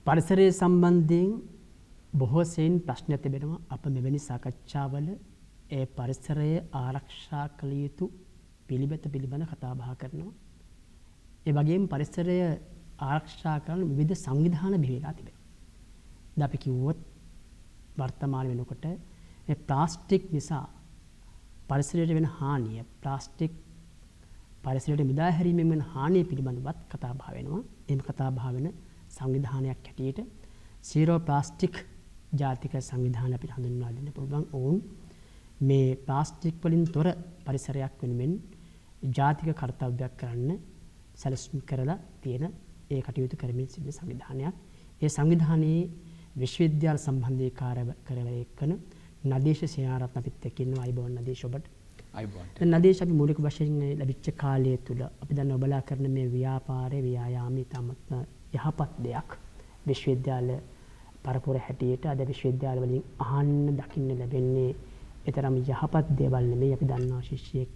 පරිසරය සම්බන්ධයෙන් බොහෝ සෙයින් ප්‍රශ්න තිබෙනවා. අප මෙවැනි සාකච්ඡාවල ඒ පරිසරය ආරක්ෂා කළ යුතු පිළිවෙත පිළිබඳ කතා බහ කරනවා. ඒ වගේම පරිසරය ආරක්ෂා කරන විවිධ සංවිධාන බිහි වෙලා තිබෙනවා. දැන් අපි කිව්වොත් වර්තමාන වෙනකොට මේ ප්ලාස්ටික් නිසා පරිසරයට වෙන හානිය, ප්ලාස්ටික් පරිසරයට මුදා හැරීමෙන් වෙන හානිය පිළිබඳවත් කතා බහ වෙනවා. එහෙම කතා බහ වෙන සංවිධානයක් හැටියට zero plastic ජාතික සංවිධානය අපිට හඳුන්වා දෙන්න පුළුවන්. ඔවුන් මේ ප්ලාස්ටික් වලින් තොර පරිසරයක් වෙනුවෙන් ජාතික කර්තව්‍යයක් කරන්න සැලසුම් කරලා තියෙන ඒ කටයුතු කරමින් සිටින සංවිධානයක්. ඒ සංවිධානයේ විශ්වවිද්‍යාල සම්බන්ධී කාර්යවලයක් කරන නදීෂ සේනාරත්න අපිත් එක්ක ඉන්නවා. අයිබෝන් නදීෂ ඔබට. අයිබෝන්. නදීෂ අපි මූලික වශයෙන් ලැබිච්ච කාලය තුල අපි දැන් ඔබලා කරන මේ ව්‍යාපාරයේ ව්‍යායාමී තමත් යහපත් දෙයක්. විශ්වවිද්‍යාල පරපුර හැටියට අද විශ්වවිද්‍යාල වලින් අහන්න දකින්න ලැබෙන්නේ ඒතරම් යහපත් දේවල් නෙමෙයි. අපි දන්නවා ශිෂ්‍යයෙක්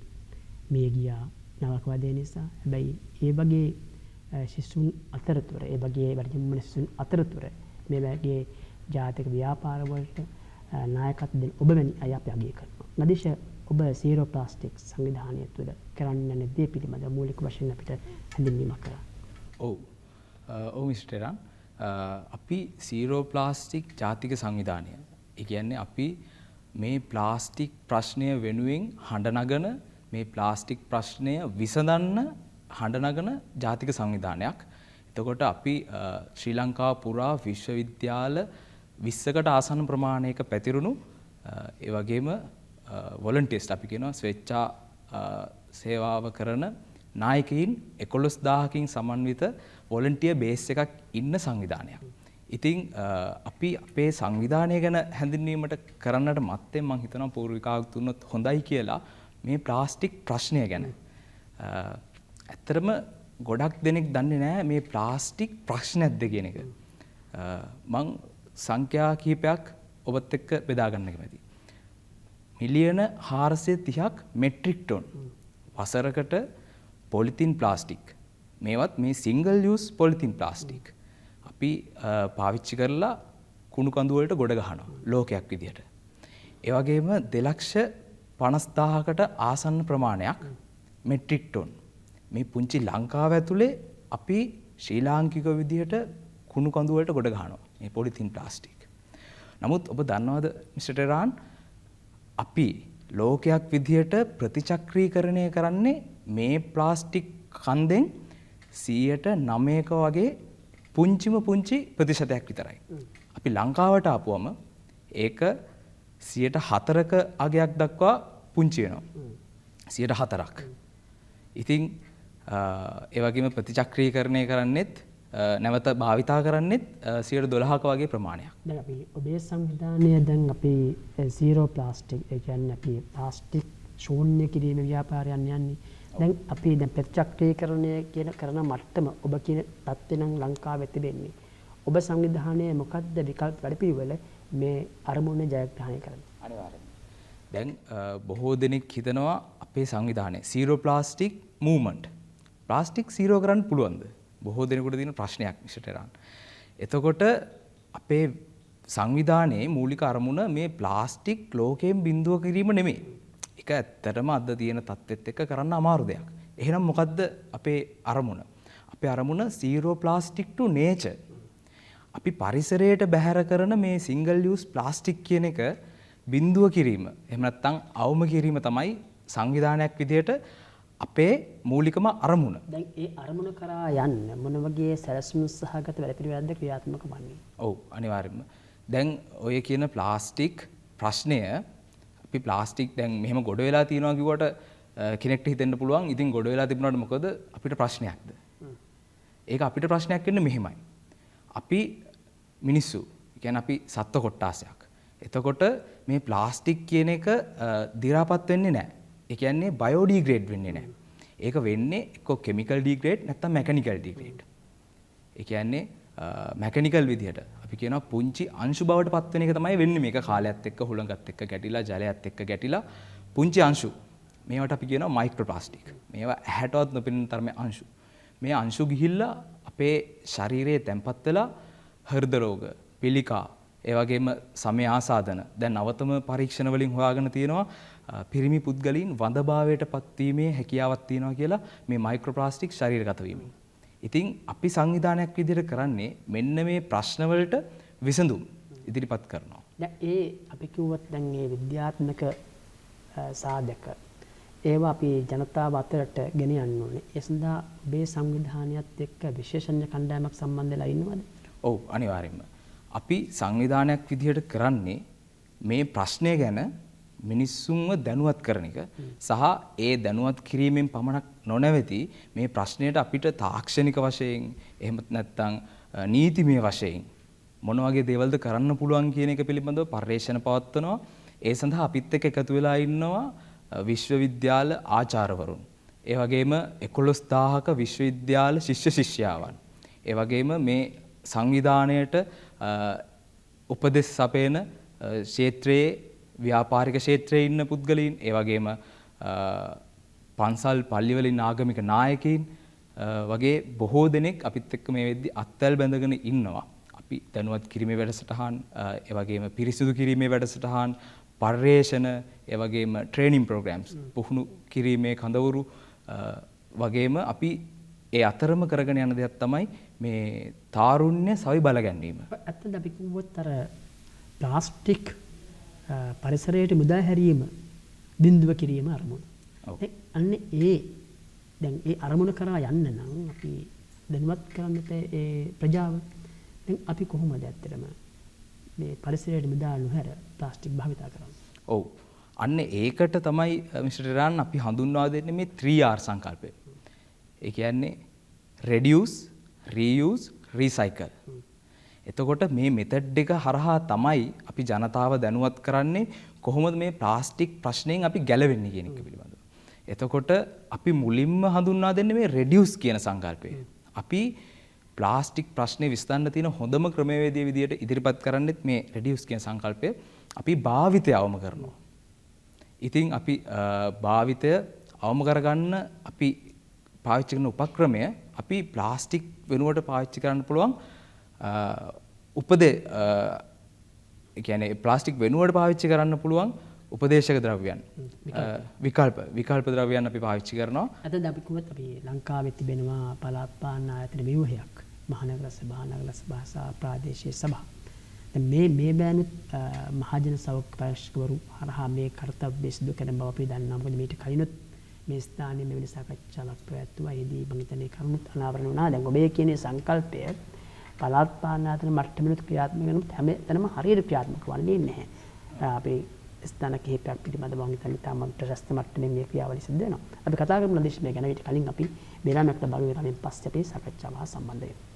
මිය ගියා නවක වදේ නිසා. හැබැයි ඒ වගේ ශිෂ්‍යුන් අතරතුර ඒ වගේ වර්ගිමුණ ශිෂ්‍යුන් අතරතුර මේ වගේ ජාතික ව්‍යාපාර වලට නායකත්ව දෙන ඔබ වැනි අය අපි අගය කරනවා. නදීෂ ඔබ zero plastic සංවිධානය තුළ කරන්න යන දේ පිළිබඳ මූලික වශයෙන් අපිට හැඳින්වීමක් කරා. ඔව් මිස්ටර් රන් අපි zero plastic ජාතික සංවිධානය. ඒ කියන්නේ අපි මේ ප්ලාස්ටික් ප්‍රශ්නය වෙනුවෙන් හඬ නගන මේ ප්ලාස්ටික් ප්‍රශ්නය විසඳන්න හඬ නගන ජාතික සංවිධානයක්. එතකොට අපි ශ්‍රී ලංකාව පුරා විශ්වවිද්‍යාල 20කට ආසන්න ප්‍රමාණයක පැතිරුණු ඒ වගේම වොලන්ටියර්ස් අපි කියනවා ස්වේච්ඡා සේවාව කරන නායකයින් 11000කින් සමන්විත වොලන්ටියර් බේස් එකක් ඉන්න සංවිධානයක්. ඉතින් අපි අපේ සංවිධානය ගැන හැඳින්වීමට කරන්නට මත්තෙන් මම හිතනවා පූර්විකාවක් දුන්නොත් හොඳයි කියලා මේ ප්ලාස්ටික් ප්‍රශ්නය ගැන. ඇත්තටම ගොඩක් දෙනෙක් දන්නේ නැහැ මේ ප්ලාස්ටික් ප්‍රශ්නයක්ද කියන එක. මං සංඛ්‍යා කිහිපයක් ඔබත් එක්ක බෙදා ගන්න කැමතියි. මිලියන 430ක් මෙට්‍රික් ටොන් වසරකට පොලිතින් ප්ලාස්ටික්. මේවත් මේ සිංගල් යූස් පොලිතින් ප්ලාස්ටික්. අපි පාවිච්චි කරලා කුණු කඳු වලට ගොඩ ගහනවා ලෝකයක් විදියට. ඒ වගේම 2,50,000කට ආසන්න ප්‍රමාණයක් මෙට්‍රික් ටොන් මේ පුංචි ලංකාව ඇතුලේ අපි ශ්‍රී ලාංකික විදියට කුණු කඳු වලට ගොඩ ගහනවා මේ පොලිතින් ප්ලාස්ටික්. නමුත් ඔබ දන්නවද මිස්ටර් රාන් අපි ලෝකයක් විදියට ප්‍රතිචක්‍රීකරණය කරන්නේ මේ ප්ලාස්ටික් කන්දෙන් 9% වගේ පුංචි ප්‍රතිශතයක් විතරයි. අපි ලංකාවට ආපුවම ඒක 4%ක අගයක් දක්වා පුංචි වෙනවා. 4%ක්. ඉතින් ඒ වගේම ප්‍රතිචක්‍රීකරණය කරන්නෙත් නැවත භාවිතා කරන්නෙත් 12%ක වගේ ප්‍රමාණයක්. දැන් අපි ඔබේ සංවිධානය දැන් අපි zero plastic ඒ කියන්නේ අපි ප්ලාස්ටික් ශූන්‍ය කිරීමේ ව්‍යාපාරයක් යන්නේ. දැන් අපි දැන් ප්‍රතිචක්‍රීකරණය කියන කරන මට්ටම ඔබ කියන තත්ත්වෙ නම් ලංකාවේ තිබෙන්නේ. ඔබ සංවිධානයේ මොකද්ද විකල්ප වැඩපිළිවෙල මේ අරමුණ ජයග්‍රහණය කරන්න? අනිවාර්යයෙන්. දැන් බොහෝ දෙනෙක් හිතනවා අපේ සංවිධානයේ zero plastic movement. Plastic zero කරන්න පුළුවන්ද? බොහෝ දෙනෙකුට තියෙන ප්‍රශ්නයක් මිස්ටර් රාන්. එතකොට අපේ සංවිධානයේ මූලික අරමුණ මේ ප්ලාස්ටික් ලෝකයෙන් බිඳුව කිරීම නෙමෙයි. ඒක ඇත්තටම අද තියෙන තත්ත්වෙත් එක්ක කරන්න අමාරු දෙයක්. එහෙනම් මොකද්ද අපේ අරමුණ? අපේ අරමුණ zero plastic to nature. අපි පරිසරයට බැහැර කරන මේ single use plastic කියන එක බිඳුව කිරීම. එහෙම නැත්නම් අවම කිරීම තමයි සංවිධානයක් විදියට අපේ මූලිකම අරමුණ. දැන් ඒ අරමුණ කරා යන්න මොන වගේ සැලසුම් සහගත වැඩපිළිවෙලක්ද ක්‍රියාත්මක වන්නේ? ඔව් අනිවාර්යයෙන්ම. දැන් ඔය කියන ප්ලාස්ටික් ප්‍රශ්නය අපි ප්ලාස්ටික් දැන් මෙහෙම ගොඩ වෙලා තියෙනවා කිව්වට කෙනෙක්ට හිතෙන්න පුළුවන් ඉතින් ගොඩ වෙලා තිබුණාට මොකද අපිට ප්‍රශ්නයක්ද? ඒක අපිට ප්‍රශ්නයක් වෙන්නේ මෙහෙමයි. අපි මිනිස්සු කියන්නේ අපි සත්ව කොට්ටාසයක්. එතකොට මේ ප්ලාස්ටික් කියන එක දි รา පත් වෙන්නේ නැහැ. ඒ කියන්නේ බයෝඩිග්‍රේඩ් වෙන්නේ නැහැ. ඒක වෙන්නේ එක්ක කෙමිකල් ඩිග්‍රේඩ් නැත්නම් මෙකැනිකල් ඩිග්‍රේඩ්. ඒ කියන්නේ මෙකැනිකල් විදිහට අපි කියනවා පුංචි අංශු බවට පත් වෙන එක තමයි වෙන්නේ මේක කාලයත් එක්ක හුළඟත් එක්ක ගැටිලා ජලයත් එක්ක ගැටිලා පුංචි අංශු. මේවට අපි කියනවා මයික්‍රෝ ප්ලාස්ටික්. මේවා ඇහැටවත් නොපෙනෙන තරමේ අංශු. මේ අංශු ගිහිල්ලා අපේ ශරීරයේ තැම්පත් වෙලා හෘද රෝග, පිළිකා, ඒ වගේම සමය ආසාදන දැන් නවතම පරීක්ෂණ වලින් හොයාගෙන තියෙනවා පිරිමි පුද්ගලයන් වඳභාවයට පත්වීමේ හැකියාවක් තියෙනවා කියලා මේ මයික්‍රෝප්ලාස්ටික් ශරීරගත වීමෙන්. ඉතින් අපි සංවිධානයක් විදිහට කරන්නේ මෙන්න මේ ප්‍රශ්න වලට විසඳුම් ඉදිරිපත් කරනවා. දැන් ඒ අපි කිව්වත් දැන් මේ විද්‍යාත්මක සාධක ඒවා අපි ජනතාව අතරට ගෙන යන්න ඕනේ. ඒ සඳහා ඔබේ සංවිධානයත් එක්ක විශේෂඥ කණ්ඩායමක් සම්බන්ධ වෙලා ඉන්නවද? ඔව් අනිවාර්යෙන්ම. අපි සංවිධානයක් විදිහට කරන්නේ මේ ප්‍රශ්නය ගැන මිනිස්සුන්ව දැනුවත් කරන එක සහ ඒ දැනුවත් කිරීමෙන් පමණක් නොනැවති මේ ප්‍රශ්නයට අපිට තාක්ෂණික වශයෙන් එහෙමත් නැත්නම් නීතිමය වශයෙන් මොන වගේ දේවල්ද කරන්න පුළුවන් කියන එක පිළිබඳව පර්යේෂණ පවත්වනවා. ඒ සඳහා අපිත් එක්ක එකතු වෙලා ඉන්නවා විශ්වවිද්‍යාල ආචාර්යවරුන්. ඒ වගේම 11000ක විශ්වවිද්‍යාල ශිෂ්‍ය ශිෂ්‍යාවන්. ඒ වගේම මේ සංවිධානයට උපදෙස් සපයන ක්ෂේත්‍රයේ ව්‍යාපාරික ක්ෂේත්‍රයේ ඉන්න පුද්ගලයන්, ඒ වගේම පන්සල් පල්ලිවලින් ආගමික නායකයින් වගේ බොහෝ දෙනෙක් අපිත් එක්ක මේ වෙද්දි අත්වැල් බැඳගෙන ඉන්නවා. අපි දැනුවත් කිරීමේ වැඩසටහන්, ඒ වගේම පිරිසිදු කිරීමේ වැඩසටහන්, පර්යේෂණ, ඒ වගේම ට්‍රේනින් ප්‍රෝග්‍රෑම්ස්, පුහුණු කිරීමේ කඳවුරු වගේම අපි ඒ අතරම කරගෙන යන දෙයක් තමයි මේ තාරුණ්‍ය සවි බල ගැනීම. ඇත්තද අපි කිව්වොත් අර ප්ලාස්ටික් පරිසරයට මුදා හැරීම බිඳුව කිරීම අරමුණ. අන්න දැන් ඒ අරමුණ කරා යන්න නම් අපි දැනුවත් කරන්නට ඒ ප්‍රජාව දැන් අපි කොහොමද ඇත්තටම මේ පරිසරයට මුදා නොහැර ප්ලාස්ටික් භාවිතා කරන්නේ? ඔව්. අන්න ඒකට තමයි මිස්ටර් රාන් අපි හඳුන්වා දෙන්නේ මේ 3R සංකල්පය. ඒ කියන්නේ reduce, reuse, recycle. එතකොට මේ මෙතඩ් එක හරහා තමයි අපි ජනතාව දැනුවත් කරන්නේ කොහොමද මේ ප්ලාස්ටික් ප්‍රශ්නයෙන් අපි ගැලවෙන්නේ කියන එක පිළිබඳව. එතකොට අපි මුලින්ම හඳුන්වා දෙන්නේ මේ reduce කියන සංකල්පය. අපි ප්ලාස්ටික් ප්‍රශ්නේ විසඳන්න තියෙන හොඳම ක්‍රමවේදය විදියට ඉදිරිපත් කරන්නේත් මේ reduce කියන සංකල්පය. අපි භාවිතය අවම කරනවා. ඉතින් අපි භාවිතය අවම කරගන්න අපි පාවිච්චි කරන උපක්‍රමය අපි ප්ලාස්ටික් වෙනුවට පාවිච්චි කරන්න පුළුවන් කියන්නේ ප්ලාස්ටික් වෙනුවට පාවිච්චි කරන්න පුළුවන් උපදේශක ද්‍රව්‍යයන් විකල්ප ද්‍රව්‍යයන් අපි පාවිච්චි කරනවා. අද අපි කිව්වත් අපි ලංකාවේ තිබෙනවා පළාත් පාලන ආයතන ව්‍යුහයක්, මහනගර සභා, නගර සභා සහ ප්‍රාදේශීය සභා. මේ බෑනුත් මහජන සෞඛ්‍ය පරීක්ෂකවරු හරහා මේ කර්තව්‍ය සිදු කරන බව අපි දන්නවා. මොකද මීට කලිනුත් මේ ස්ථානයේ මෙවැනි සාකච්ඡාවක් පැවැත්වුවා. ඒදී මම හිතන්නේ කරුණුත් අනාවරණ වුණා. දැන් ඔබේ කියන සංකල්පය පළාත් පාලන ආයතන මට්ටමෙනුත් ක්‍රියාත්මක වෙනමුත් හැම තැනම හරියට ක්‍රියාත්මක වන්නේ නැහැ. අපි ස්ථාන කිහිපයක් පිළිබඳව මම හිතන්නේ තාම ප්‍රශස්ත මට්ටමින් මේ ක්‍රියාවලිය සිදු වෙනවා. අපි කතා කරමු ලදීශ් මේ ගැන. ඊට කලින් අපි බේරාමැක්ට බලු විරාමයෙන් පස්සේ අපි සාකච්ඡාව හා සම්බන්ධ වෙමු.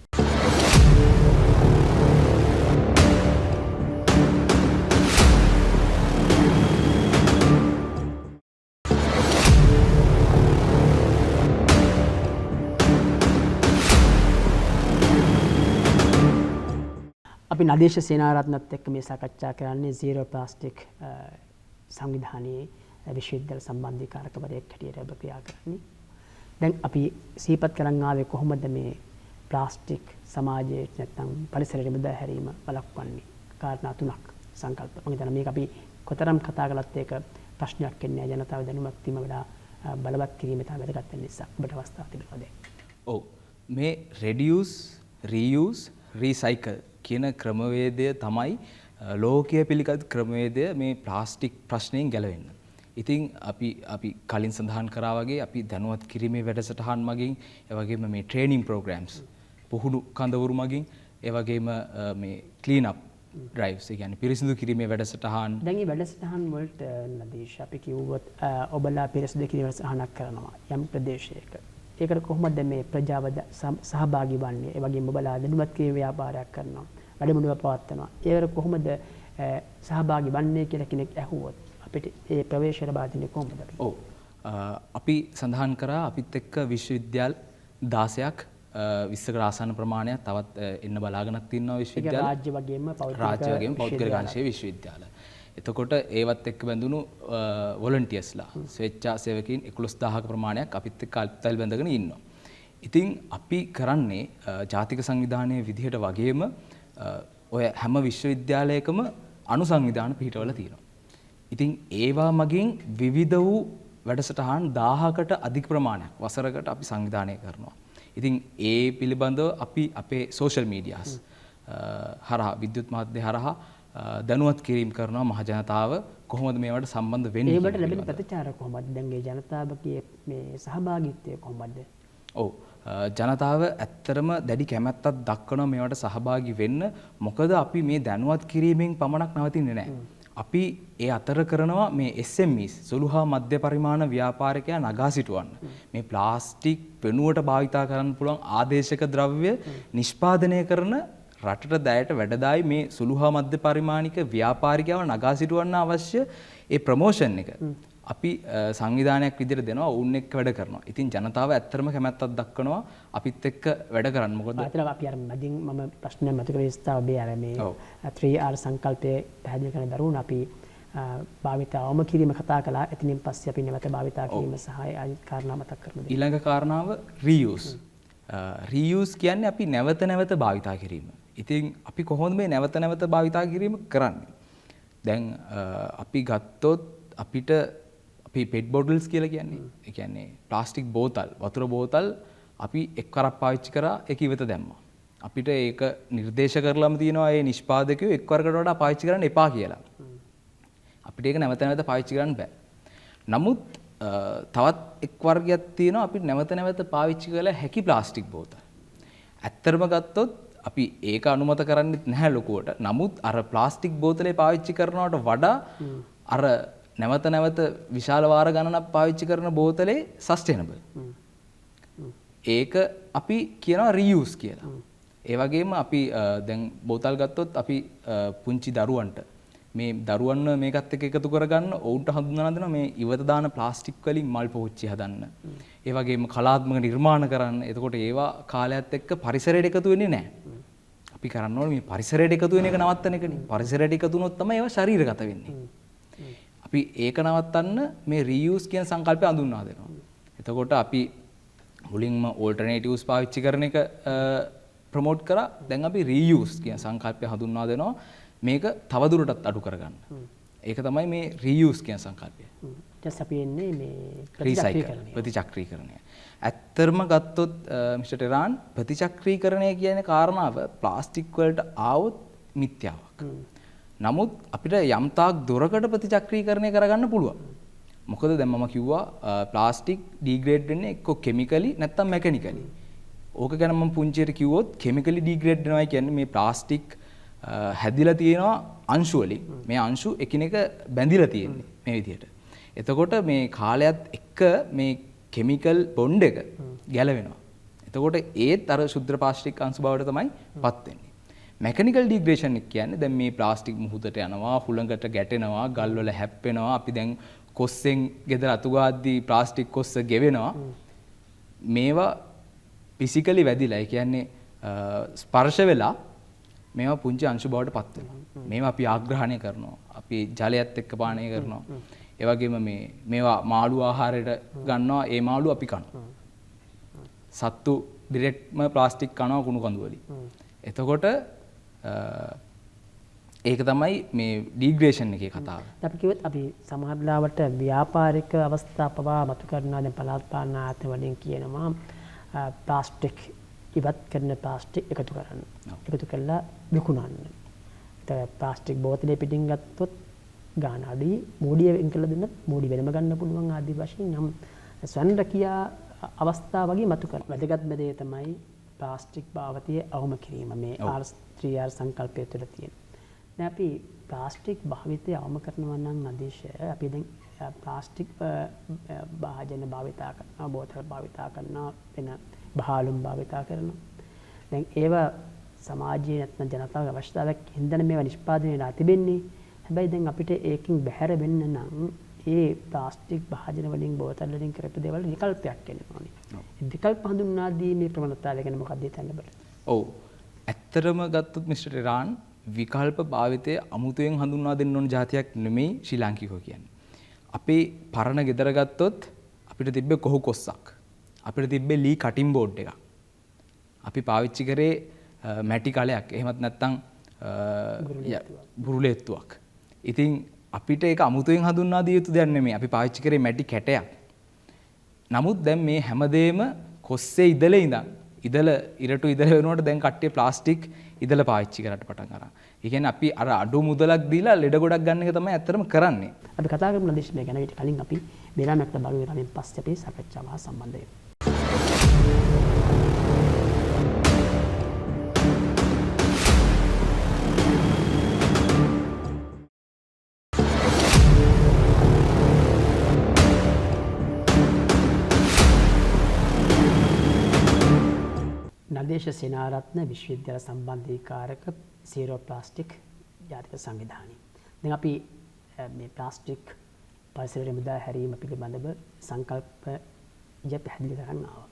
අපි නදේශ සේනාරත්නත් එක්ක මේ සාකච්ඡා කරන්නේ zero plastic සංවිධානයේ විශ්වවිද්‍යාල සම්බන්ධීකාරකවරයෙක් හැටියට ඔබ ක්‍රියා කරන්නේ. දැන් අපි සිහිපත් කරන් ආවේ කොහොමද මේ ප්ලාස්ටික් සමාජයේ නැත්නම් පරිසරයට මුදා හැරීම වළක්වන්නේ? කාරණා තුනක් සංකල්ප. මම හිතනවා මේක අපි කොතරම් කතා කළත් ඒක ප්‍රශ්නයක් වෙන්නේ නැහැ. ජනතාව දැනුමක් දීම වඩා බලවත් කිරීම තමයි වැදගත් වෙන නිසා ඔබට අවස්ථාවක් තිබෙනවා දැන්. ඔව්. මේ reduce, reuse, recycle කියන ක්‍රමවේදය තමයි ලෝකීය පිළිගත් ක්‍රමවේදය මේ ප්ලාස්ටික් ප්‍රශ්නයෙන් ගැලවෙන්න. ඉතින් අපි කලින් සඳහන් කරා වගේ අපි දැනුවත් කිරීමේ වැඩසටහන් මගින්, ඒ වගේම මේ ට්‍රේනින් ප්‍රෝග්‍රෑම්ස්, පුහුණු කඳවුරු මගින්, ඒ වගේම මේ ක්ලීන් අප් ඩ්‍රයිව්ස්, ඒ කියන්නේ පිරිසිදු කිරීමේ වැඩසටහන්. දැන් මේ වැඩසටහන් වලට නදීශ අපි කිව්වොත් ඔබලා පිරිසිදු කිරීමේ වැඩසටහනක් කරනවා යම් ප්‍රදේශයක. ඒකට කොහොමද මේ ප්‍රජාව සහභාගී වන්නේ? ඒ වගේම ඔබලා දැනුවත් කිරීමේ ව්‍යාපාරයක් කරනවා, වැඩමුළුවක් පවත්වනවා. ඒකට කොහොමද සහභාගී වන්නේ කියලා කෙනෙක් ඇහුවොත් අපිට ඒ ප්‍රවේශය ලබා දෙන්නේ කොහොමද? ඔව්. අපි සඳහන් කරා අපිත් එක්ක විශ්වවිද්‍යාල 16ක් 20කට ආසන්න ප්‍රමාණයක් තවත් එන්න බලාගෙනත් ඉන්නවා විශ්වවිද්‍යාල. රාජ්‍ය වගේම පෞද්ගලික අංශයේ විශ්වවිද්‍යාල. එතකොට ඒවත් එක්ක බැඳුණු වොලන්ටියර්ස්ලා, ස්වේච්ඡා සේවකයන් 11000ක ප්‍රමාණයක් අපිත් එක්ක අල්පතල් බැඳගෙන ඉන්නවා. ඉතින් අපි කරන්නේ ජාතික සංවිධානයේ විදිහට වගේම ඔය හැම විශ්වවිද්‍යාලයකම අනුසංවිධාන පිහිටවල තියෙනවා. ඉතින් ඒවා මගින් විවිධ වූ වැඩසටහන් 1000කට අධික ප්‍රමාණයක් වසරකට අපි සංවිධානය කරනවා. ඉතින් ඒ පිළිබඳව අපි අපේ සෝෂල් මීඩියාස් හරහා විද්‍යුත් මාධ්‍ය හරහා දැනුවත් කිරීම කරනවා මහ ජනතාව කොහොමද මේවට සම්බන්ධ වෙන්නේ. ඒකට ලැබෙන ප්‍රතිචාර කොහොමද? දැන් මේ ජනතාවගේ මේ සහභාගීත්වය කොහොමද? ඔව් ජනතාව ඇත්තටම දැඩි කැමැත්තක් දක්වනවා මේවට සහභාගී වෙන්න. මොකද අපි මේ දැනුවත් කිරීමෙන් පමණක් නවතින්නේ නැහැ. අපි ඒ අතර කරනවා මේ SMEs සුළු හා මධ්‍ය පරිමාණ ව්‍යාපාරිකයා නගා සිටවන්න. මේ ප්ලාස්ටික් වෙනුවට භාවිතා කරන්න පුළුවන් ආදේශක ද්‍රව්‍ය නිෂ්පාදනය කරන රටට දැයට වැඩදායි මේ සුළු හා මධ්‍ය පරිමාණික ව්‍යාපාරිකයව නගා සිටවන්න අවශ්‍ය ඒ ප්‍රමෝෂන් එක අපි සංවිධානයක් විදිහට දෙනවා. ඔවුන් එක්ක වැඩ කරනවා. ඉතින් ජනතාව ඇත්තටම කැමැත්තක් දක්වනවා අපිත් එක්ක වැඩ කරන්න. මොකද අපි අර මදින් මම ප්‍රශ්නයක් මතු කරේ ස්ථාව බේ අර මේ 3R සංකල්පයේ පැහැදිලි කරන දරුවෝ අපි භාවිතාවම කිරීම කතා කළා. එතනින් පස්සේ අපි නැවත භාවිතා කිරීම සහ අනිත් කාරණා මතක් කරමු. ඊළඟ කාරණාව reuse. reuse කියන්නේ අපි නැවත නැවත භාවිතා කිරීම. ඉතින් අපි කොහොමද මේ නැවත නැවත භාවිතා කිරීම කරන්නේ? දැන් අපි ගත්තොත් අපිට අපි පෙට් බොටල්ස් කියලා කියන්නේ. ඒ කියන්නේ ප්ලාස්ටික් බෝතල්, වතුර බෝතල් අපි එක්වරක් පාවිච්චි කරා ඒක ඉවත දැම්මා. අපිට ඒක නිර්දේශ කරලාම තියෙනවා මේ නිෂ්පාදකයෝ එක්වරකට වඩා පාවිච්චි කරන්න එපා කියලා. අපිට ඒක නැවත නැවත පාවිච්චි කරන්න බෑ. නමුත් තවත් එක් වර්ගයක් තියෙනවා අපිට නැවත නැවත පාවිච්චි කළ හැකි ප්ලාස්ටික් බෝතල්. ඇත්තටම ගත්තොත් අපි ඒක අනුමත කරන්නේ නැහැ ලොකුවට. නමුත් අර ප්ලාස්ටික් බෝතලේ පාවිච්චි කරනවට වඩා අර නැවත නැවත විශාල වාර ගණනක් පාවිච්චි කරන බෝතලේ සස්ටේනබල්. ඒක අපි කියනවා රීයුස් කියලා. ඒ වගේම අපි දැන් බෝතල් ගත්තොත් අපි පුංචි දරුවන්ට මේ දරුවන්ව මේකත් එක්ක එකතු කරගන්න ඔවුන්ට හඳුන්වලා දෙනවා මේ ඉවත දාන ප්ලාස්ටික් වලින් මල් පෝච්චි හදන්න. ඒ වගේම කලාත්මක නිර්මාණ කරන්න. එතකොට ඒවා කාලයත් එක්ක පරිසරයට එකතු වෙන්නේ නැහැ. අපි කරන්න ඕනේ මේ පරිසරයට එකතු වෙන එක නවත්තන එකනේ. පරිසරයට එකතු වුණොත් තමයි ඒවා ශරීරගත වෙන්නේ. අපි ඒක නවත්තන්න මේ රීයුස් කියන සංකල්පය හඳුන්වා දෙනවා. එතකොට අපි මුලින්ම ඕල්ටර්නේටිව්ස් පාවිච්චි කරන එක ප්‍රොමෝට් කරා. දැන් අපි රීයුස් කියන සංකල්පය හඳුන්වා දෙනවා. මේක තවදුරටත් අඩු කරගන්න. ඒක තමයි මේ රීයුස් කියන සංකල්පය. අපි එන්නේ මේ ප්‍රතිචක්‍රීකරණය. ඇත්තරම ගත්තොත් මිස්ටර් ටෙරාන් ප්‍රතිචක්‍රීකරණය කියන කාරණාව ප්ලාස්ටික් වලට ආවොත් මිත්‍යාවක්. නමුත් අපිට යම් තාක් දුරකට ප්‍රතිචක්‍රීකරණය කරගන්න පුළුවන්. මොකද දැන් මම කිව්වා ප්ලාස්ටික් ඩීග්‍රේඩ් වෙන්නේ එක්ක කෙමිකලි නැත්නම් මෙකැනිකලි. ඕක ගැන මම පුංචියට කිව්වොත් කෙමිකලි ඩීග්‍රේඩ් වෙනවා කියන්නේ මේ ප්ලාස්ටික් හැදිලා තියෙනවා අංශු වලින්. මේ අංශු එකිනෙක බැඳිලා තියෙන්නේ මේ විදිහට. එතකොට මේ කාලයත් එක්ක මේ කෙමිකල් බොන්ඩ් එක ගැලවෙනවා. එතකොට ඒත් අර ශුද්ධ ප්ලාස්ටික් අංශු බවට තමයි පත් වෙන්නේ. මෙකැනිකල් ඩීග්‍රේඩේෂන් එක කියන්නේ දැන් මේ ප්ලාස්ටික් මුහුදට යනවා, හුළඟට ගැටෙනවා, ගල් වල හැප්පෙනවා. අපි දැන් කොස්සෙන් ගෙදර අතු ගාද්දී ප්ලාස්ටික් කොස්ස ගෙවෙනවා. මේවා ෆිසිකලි වැදිලා, ඒ කියන්නේ ස්පර්ශ වෙලා මේවා පුංචි අංශු බවට පත් වෙනවා. මේවා අපි ආග්‍රහණය කරනවා. අපි ජලයත් එක්ක පානය කරනවා. ඒ වගේම මේවා මාළු ආහාරයට ගන්නවා. ඒ මාළු අපි කනවා. සත්තු ඩිරෙක්ට්ම ප්ලාස්ටික් කනවා කුණු කඳු වලින්. එතකොට ඒක තමයි මේ ඩීග්‍රේෂන් එකේ කතාව. අපි කිව්වොත් අපි සමහර ලාවට ව්‍යාපාරික අවස්ථා පවා මතු කරනවා. දැන් පළාත් පාලන ආයතන වලින් කියනවා ප්ලාස්ටික් ඉවත් කරන ප්ලාස්ටික් එකතු කරන්න. එකතු කරලා විකුණන්න. ඒතර ප්ලාස්ටික් බෝතලේ පිටින් ගත්තොත් ගාන අඩුයි. මෝඩිය වෙන් කළ දුන්නත් මෝඩි වෙනම ගන්න පුළුවන් ආදී වශයෙන් නම් ස්වයංරැකියා අවස්ථා වගේ මතු කරන. වැදගත්ම දේ තමයි ප්ලාස්ටික් භාවිතය අවම කිරීම. මේ R3R සංකල්පය තුළ තියෙන. දැන් අපි ප්ලාස්ටික් භාවිතය අවම කරනවා නම් නදීෂ අපි දැන් ප්ලාස්ටික් භාජන භාවිතා කරනවා, බෝතල් භාවිතා කරනවා, වෙන බහාලුම් භාවිතා කරනවා. දැන් ඒවා සමාජයේ නැත්නම් ජනතාවගේ අවශ්‍යතාවයක් හින්දානේ මේවා නිෂ්පාදනය වෙලා තිබෙන්නේ. හැබැයි දැන් අපිට ඒකෙන් බැහැර වෙන්න නම් ඒ ප්ලාස්ටික් භාජන වලින් බෝතල් වලින් කරපු දේවල් විකල්පයක් එන්න ඕනේ. ඒ විකල්ප හඳුන්වා දීමේ ප්‍රවණතාවය ගැන මොකක්ද හිතන්නේ ඔබට? ඔව්. ඇත්තටම ගත්තොත් මිස්ටර් ටෙරාන් විකල්ප භාවිතය අමුතුවෙන් හඳුන්වා දෙන්න ඕන જાතියක් නෙමෙයි ශ්‍රී ලාංකිකයෝ කියන්නේ. අපේ පරණ ගෙදර ගත්තොත් අපිට තිබ්බේ කොහු කොස්සක්. අපිට තිබ්බේ ලී කටින් බෝඩ් එකක්. අපි පාවිච්චි කරේ මැටි කලයක්. එහෙමත් නැත්නම් බුරුලෙත්තුවක්. ඉතින් අපිට ඒක අමුතුවෙන් හඳුන්වා දිය යුතු දෙයක් නෙමෙයි. අපි පාවිච්චි කරේ මැටි කැටයක්. නමුත් දැන් මේ හැමදේම කොස්සේ ඉදලේ ඉඳන් ඉරටු ඉදල වෙනකොට දැන් කට්ටිය ප්ලාස්ටික් ඉදල පාවිච්චි කරන්න පටන් අරන්. ඒ කියන්නේ අපි අර අඩු මුදලක් දීලා ලෙඩ ගොඩක් ගන්න එක තමයි ඇත්තටම කරන්නේ. අපි කතා කරමු නදීෂ්මේ ගැන. ඊට කලින් අපි බේරාමැක්ට බලු විරාමයෙන් පස්සේ අපි සාකච්ඡාව හා සම්බන්ධ වෙමු. නදේශ සේනාරත්න විශ්වවිද්‍යාල සම්බන්ධීකාරක සීරෝ ප්ලාස්ටික් ජාතික සංවිධානය. දැන් අපි මේ ප්ලාස්ටික් පරිසරයට මුදා හැරීම පිළිබඳව සංකල්ප පැහැදිලි කරන්න ආවා.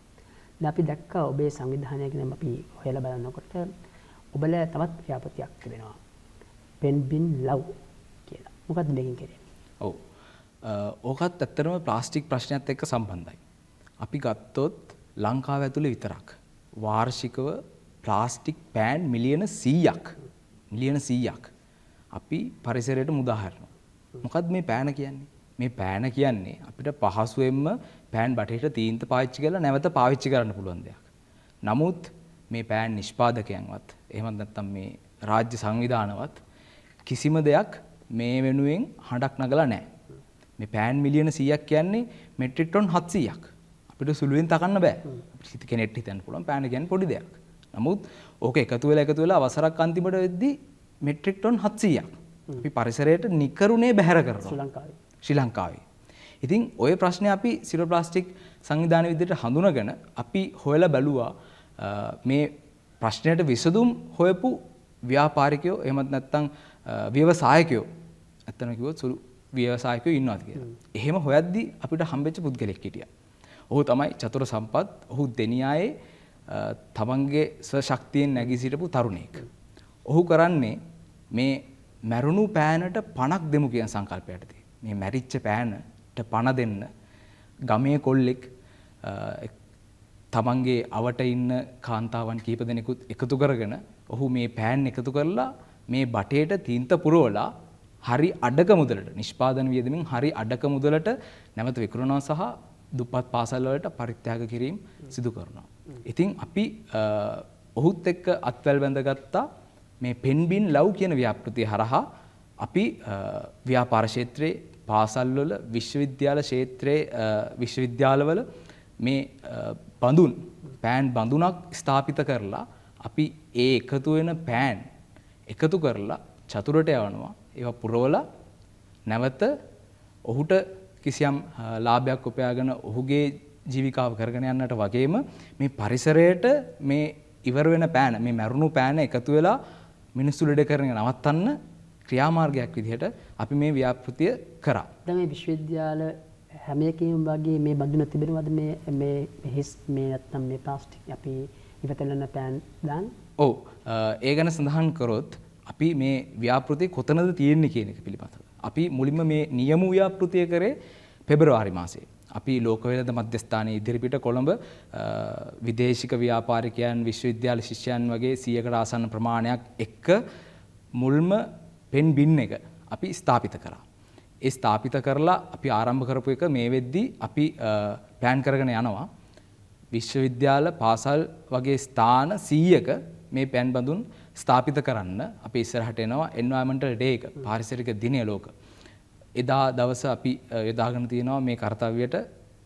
දැන් අපි දැක්කා ඔබේ සංවිධානය ගැන අපි හොයලා බලනකොට ඔබලා තවත් ව්‍යාපෘතියක් තිබෙනවා. පෙන් බින් ලව් කියලා. මොකක්ද මේකෙන් කියන්නේ? ඔව්. ඕකත් ඇත්තටම ප්ලාස්ටික් ප්‍රශ්නයත් එක්ක සම්බන්ධයි. අපි ගත්තොත් ලංකාව ඇතුලේ විතරක් වාර්ෂිකව ප්ලාස්ටික් පෑන් මිලියන 100ක් අපි පරිසරයට මුදා හරිනවා. මොකද්ද මේ පෑන කියන්නේ? මේ පෑන කියන්නේ අපිට පහසුවෙන්ම පෑන් බටහිර තීන්ත පාවිච්චි කරලා නැවත පාවිච්චි කරන්න පුළුවන් දෙයක්. නමුත් මේ පෑන් නිෂ්පාදකයන්වත් එහෙමත් නැත්නම් මේ රාජ්‍ය සංවිධානවත් කිසිම දෙයක් මේ වෙනුවෙන් හඬක් නගලා නැහැ. මේ පෑන් මිලියන 100ක් කියන්නේ මෙට්‍රික් ටන් 700ක්. අපිට සුළුවෙන් තකන්න බෑ. අපිට කෙනෙක්ට හිතන්න පුළුවන් පෑන කියන්නේ පොඩි දෙයක්. නමුත් ඕක එකතු වෙලා අවසරක් අන්තිමට වෙද්දී මෙට්‍රික් ටන් 700ක්. අපි පරිසරයට නිකරුණේ බැහැර කරනවා. ශ්‍රී ලංකාවේ. ඉතින් ওই ප්‍රශ්නේ අපි සිරෝ ප්ලාස්ටික් සංවිධානය විදිහට හඳුනගෙන අපි හොයලා බැලුවා මේ ප්‍රශ්නයට විසඳුම් හොයපු ව්‍යාපාරිකයෝ එහෙමත් නැත්නම් ව්‍යවසායකයෝ ඇත්තම කිව්වොත් සුළු ව්‍යවසායකයෝ ඉන්නවාද කියලා. එහෙම හොයද්දී අපිට හම්බෙච්ච පුද්ගලෙක් හිටියා. ඔහු තමයි චතුර සම්පත්. ඔහු දෙනියායේ තමන්ගේ ස්වශක්තියෙන් නැගී සිටපු තරුණයෙක්. ඔහු කරන්නේ මේ මැරුණු පෑනට පණක් දෙමු කියන සංකල්පයටදී. මේ මැරිච්ච පෑනට පණ දෙන්න ගමේ කොල්ලෙක් තමන්ගේ අවට ඉන්න කාන්තාවන් කීප දෙනෙකුත් එකතු කරගෙන ඔහු මේ පෑන් එකතු කරලා මේ බටේට තීන්ත පුරවලා හරි අඩක මුදලට නිෂ්පාදන වියදමින් හරි අඩක මුදලට නැවත විකුණනවා සහ දුප්පත් පාසල් වලට පරිත්‍යාග කිරීම සිදු කරනවා. ඉතින් අපි ඔහුත් එක්ක අත්වැල් බැඳගත්තා මේ පෙන්බින් ලව් කියන ව්‍යාපෘතිය හරහා අපි ව්‍යාපාර ක්ෂේත්‍රයේ පාසල්වල විශ්වවිද්‍යාල ක්ෂේත්‍රයේ විශ්වවිද්‍යාලවල මේ බඳුන් පෑන් බඳුනක් ස්ථාපිත කරලා අපි ඒ එකතු වෙන පෑන් එකතු කරලා චතුරට යවනවා. ඒවා පුරවලා නැවත ඔහුට කිසියම් ලාභයක් උපයාගෙන ඔහුගේ ජීවිකාව කරගෙන යන්නට වගේම මේ පරිසරයට මේ ඉවර වෙන පෑන මේ මැරුණු පෑන එකතු වෙලා මිනිස්සු ලෙඩ කරන නවත්තන්න ක්‍රියාමාර්ගයක් විදිහට අපි මේ ව්‍යාපෘතිය කරා. දැන් මේ විශ්වවිද්‍යාල හැම එකෙම වගේ මේ බඳුන තිබෙනවද මේ හිස් මේ නැත්නම් මේ ප්ලාස්ටික් අපි ඉවතලන පෑන් දාන්න? ඔව්. ඒ ගැන සඳහන් කරොත් අපි මේ ව්‍යාපෘතිය කොතනද තියෙන්නේ කියන එක පිළිබඳව. අපි මුලින්ම මේ නියම ව්‍යාපෘතිය කරේ පෙබරවාරි මාසයේ. අපි ලෝක වෙළඳ මධ්‍යස්ථානයේ ඉදිරිපිට කොළඹ විදේශික ව්‍යාපාරිකයන් විශ්වවිද්‍යාල ශිෂ්‍යයන් වගේ 100කට ආසන්න ප්‍රමාණයක් එක්ක මුල්ම පෙන් බින් එක අපි ස්ථාපිත කරා. ඒ ස්ථාපිත කරලා අපි ආරම්භ කරපු එක මේ වෙද්දී අපි ප්ලෑන් කරගෙන යනවා විශ්වවිද්‍යාල පාසල් වගේ ස්ථාන 100ක මේ පෑන් බඳුන් ස්ථාපිත කරන්න අපි ඉස්සරහට එනවා එන්වයරන්මන්ටල් ඩේ එක පාරිසරික දිනය ලෝක. එදා දවස අපි යොදාගෙන තියෙනවා මේ කාර්යයට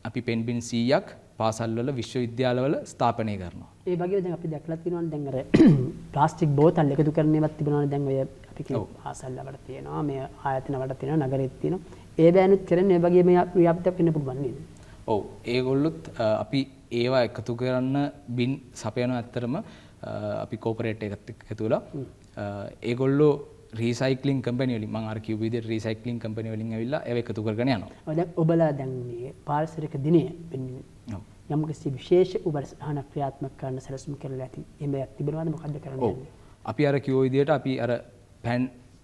අපි පෙන් බින් 100ක් පාසල්වල විශ්වවිද්‍යාලවල ස්ථාපනය කරනවා. ඒ වගේ දැන් අපි දැක්ලා තියෙනවා දැන් අර ප්ලාස්ටික් බෝතල් එකතු කරන ඒවාත් තිබුණානේ දැන් ඔය අපි කියන පාසල් වල තියෙනවා මේ ආයතන වල තියෙනවා නගරෙත් තියෙනවා. ඒ බෑනුත් කරන්නේ මේ වගේ මේ ව්‍යාපෘතියක් වෙන්න පුළුවන් නේද? ඔව් ඒගොල්ලොත් අපි ඒවා එකතු කරන්න බින් සපයනවා ඇත්තරම අපි කෝපරේට් එකත් එකතු වෙලා ඒගොල්ලෝ රීසයික්ලින් කම්පැනි වලින් මම අර කිව්ව විදිහට රීසයික්ලින් කම්පැනි වලින් ඇවිල්ලා ඒව එකතු කරගෙන යනවා. දැන් ඔබලා දැන් මේ පාරිසරික දිනය යම් කිසි විශේෂ උපසහනක් ක්‍රියාත්මක කරන්න සැලසුම් කරලා ඇති. එමෙයක් තිබෙනවද මොකද්ද කරන්නේ? ඔව්. අපි අර කිව්ව විදිහට අපි අර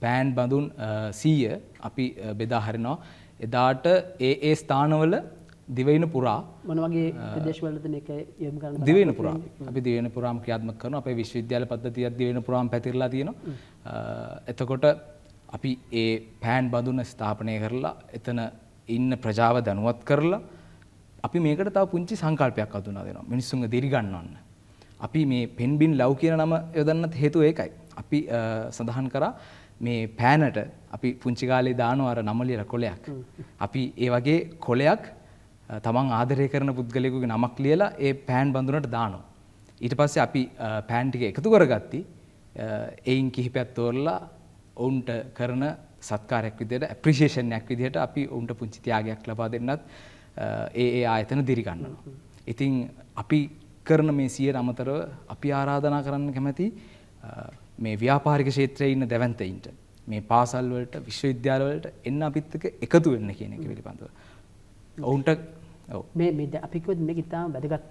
පෑන් බඳුන් 100 අපි බෙදා හරිනවා. එදාට ඒ ස්ථානවල දිවයින පුරා මොන වගේ ප්‍රදේශවලද මේක යොමු කරන්න දිවයින පුරා අපි දිවයින පුරාම ක්‍රියාත්මක කරනවා. අපේ විශ්වවිද්‍යාල පද්ධතියක් දිවයින පුරාම පැතිරලා තියෙනවා. එතකොට අපි ඒ පෑන් බඳුන ස්ථාපනය කරලා එතන ඉන්න ප්‍රජාව දැනුවත් කරලා අපි මේකට තව පුංචි සංකල්පයක් හඳුනා දෙනවා. මිනිස්සුන්ව දිරි ගන්නවන්න. අපි මේ පෙන්බින් ලව් කියන නම යොදන්නත් හේතුව ඒකයි. අපි සඳහන් කරා මේ පෑනට අපි පුංචි කාලේ දානවා අර නම ලියලා කොලයක්. අපි ඒ වගේ කොලයක් තමන් ආදරය කරන පුද්ගලයෙකුගේ නමක් ලියලා ඒ පෑන් බඳුනට දානවා. ඊට පස්සේ අපි පෑන් ටික එකතු කරගatti එයින් කිහිපයක් තෝරලා ඔවුන්ට කරන සත්කාරයක් විදිහට ඇප්‍රීෂিয়েෂන් එකක් විදිහට අපි ඔවුන්ට පුංචි ත්‍යාගයක් ලබා දෙන්නත් ඒ ආයතන දිරි ගන්නවා. ඉතින් අපි කරන මේ 100ට අමතරව අපි ආරාධනා කරන්න කැමති මේ ව්‍යාපාරික ක්ෂේත්‍රයේ ඉන්න දැවැන්තයින්ට මේ පාසල් වලට විශ්වවිද්‍යාල වලට එන්න අපිත් එක්ක එකතු වෙන්න කියන එක පිළිබඳව. ඔවුන්ට ඔව් මේ අපි කිව්වොත් මේක ඉතාම වැදගත්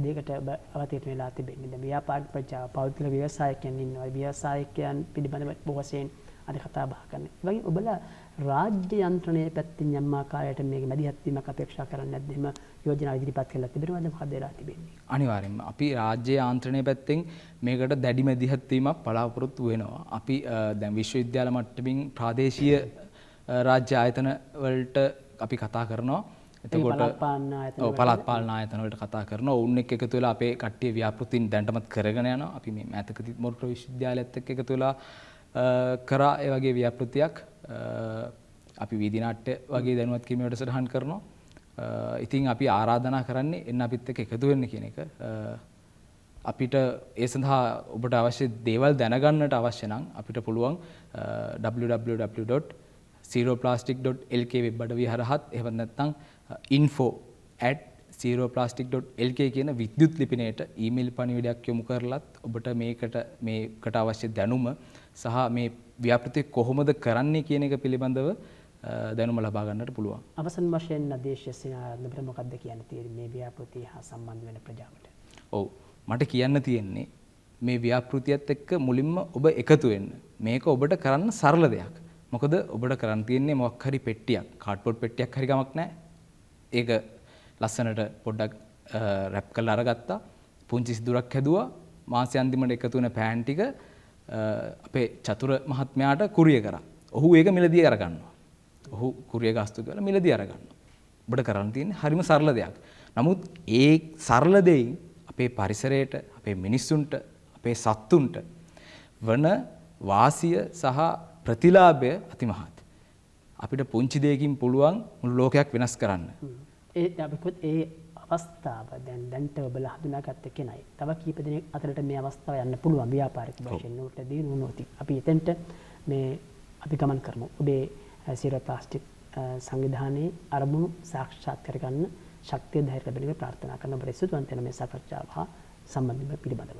දෙයකට අවතීර්ණ වෙලා තිබෙන්නේ. දැන් ව්‍යාපාරික ප්‍රජාව පෞද්ගලික ව්‍යවසායකයන් ඉන්නවා. ව්‍යවසායකයන් පිළිබඳව බොහෝසෙයින් අද කතා බහ කරන්නේ. ඒ වගේ ඔබලා රාජ්‍ය යන්ත්‍රණයේ පැත්තෙන් යම් ආකාරයකට මේක මැදිහත් වීමක් අපේක්ෂා කරන්නේ නැද්ද? එහෙම යෝජනා ඉදිරිපත් කළා තිබෙනවද? මොකද වෙලා තිබෙන්නේ? අනිවාර්යෙන්ම අපි රාජ්‍ය යාන්ත්‍රණයේ පැත්තෙන් මේකට දැඩි මැදිහත් වීමක් බලාපොරොත්තු වෙනවා. අපි දැන් විශ්වවිද්‍යාල මට්ටමින් ප්‍රාදේශීය රාජ්‍ය ආයතන වලට අපි කතා කරනවා. එතකොට පළාත් පාලන ආයතන වලට කතා කරනවා. ඔවුන් එක්ක එකතු වෙලා අපේ කට්ටිය ව්‍යාපෘතීන් දැනටමත් කරගෙන යනවා. අපි මේ මෑතකදී මොරටු විශ්වවිද්‍යාලයත් එක්ක එකතු වෙලා කරා ඒ වගේ ව්‍යාපෘතියක් අපි වීදි නාට්‍ය වගේ දැනුවත් කිරීමේ වැඩසටහන් කරනවා. ඉතින් අපි ආරාධනා කරන්නේ එන්න අපිත් එක්ක එකතු වෙන්න කියන එක. අපිට ඒ සඳහා ඔබට අවශ්‍ය දේවල් දැනගන්නට අවශ්‍ය නම් අපිට පුළුවන් www.zeroplastic.lk වෙබ් අඩවිය හරහත් එහෙම නැත්නම් info@zeroplastic.lk කියන විද්‍යුත් ලිපිනයට ඊමේල් පණිවිඩයක් යොමු කරලත් ඔබට මේකට අවශ්‍ය දැනුම සහ මේ ව්‍යාපෘතිය කොහොමද කරන්නේ කියන එක පිළිබඳව දැනුම ලබා ගන්නට පුළුවන්. අවසන් වශයෙන් දේශීය සේනාධිපති මොකක්ද කියන්න තියෙන්නේ මේ ව්‍යාපෘතිය හා සම්බන්ධ වෙන ප්‍රජාවට? ඔව් මට කියන්න තියෙන්නේ මේ ව්‍යාපෘතියත් එක්ක මුලින්ම ඔබ එකතු වෙන්න. මේක ඔබට කරන්න සරල දෙයක්. මොකද ඔබට කරන්න තියෙන්නේ මොකක් හරි පෙට්ටියක්, කාඩ්බෝඩ් පෙට්ටියක් හරි ගමක් නැහැ. ඒක ලස්සනට පොඩ්ඩක් රැප් කරලා අරගත්තා. පුංචි සිදුරක් හැදුවා. මාසෙ අන්තිමට එකතු වෙන පෑන් ටික අපේ චතුර මහත්මයාට කුරිය කරා. ඔහු ඒක මිලදී අරගන්නවා. ඔහු කුරිය ගාස්තු කරලා මිලදී අරගන්නවා. ඔබට කරන්න තියෙන්නේ හරිම සරල දෙයක්. නමුත් ඒ සරල දෙයින් අපේ පරිසරයට, අපේ මිනිස්සුන්ට, අපේ සත්තුන්ට වන වාසිය සහ ප්‍රතිලාභය අතිමහත්. අපිට පුංචි දෙයකින් පුළුවන් මුළු ලෝකයක් වෙනස් කරන්න. ඒ අවස්ථාව දැන්ට ඔබලා හඳුනාගත්ත කෙනයි. තව කීප දෙනෙක් අතරට මේ අවස්ථාව යන්න පුළුවන් ව්‍යාපාරික වශයෙන් නෝටදී නුනෝති. අපි එතෙන්ට මේ අපි ගමන් කරමු. ඔබේ සීරෝ ප්ලාස්ටික් සංවිධානයේ අරමුණු සාක්ෂාත් කරගන්න ශක්තිය ධෛර්ය ලැබෙන ප්‍රාර්ථනා කරන ඔබ රැස්වුවන් තැන මේ සාකච්ඡාව හා සම්බන්ධව පිළිබඳව.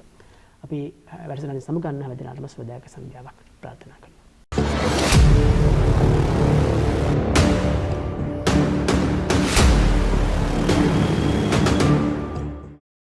අපි වැඩසටහන සමුගන්න හැම දිනකටම සුවදායක සන්ධ්‍යාවක් ප්‍රාර්ථනා කරනවා.